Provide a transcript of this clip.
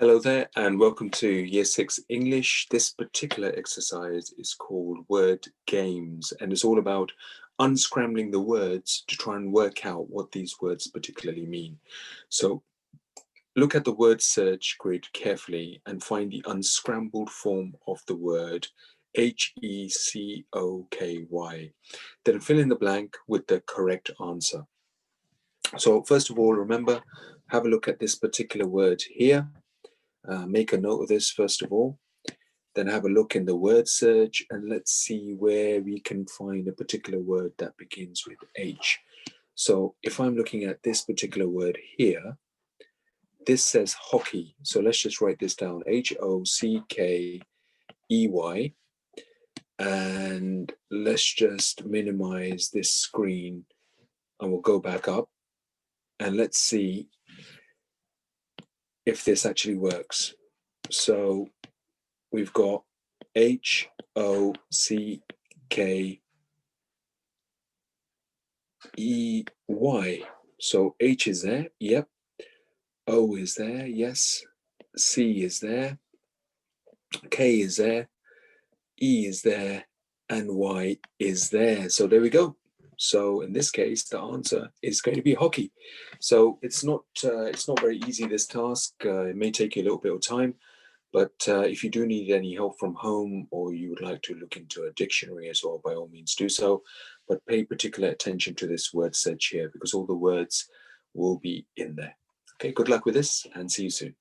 Hello there and welcome to Year 6 English. This particular exercise is called Word Games and it's all about unscrambling the words to try and work out what these words particularly mean. So look at the word search grid carefully and find the unscrambled form of the word H-E-C-O-K-Y. Then fill in the blank with the correct answer. So first of all, remember, have a look at this particular word here. Make a note of this first of all, then have a look in the word search and let's see where we can find a particular word that begins with H. So if I'm looking at this particular word here, this says hockey. So let's just write this down, H-O-C-K-E-Y. And let's just minimize this screen and we'll go back up and let's see if this actually works. So we've got H-O-C-K-E-Y. So H is there, yep. O is there, yes. C is there. K is there. E is there. And Y is there. So there we go. So in this case, the answer is going to be hockey. So it's not very easy, this task. It may take you a little bit of time. But if you do need any help from home or you would like to look into a dictionary as well, by all means do so. But pay particular attention to this word search here because all the words will be in there. Okay, good luck with this and see you soon.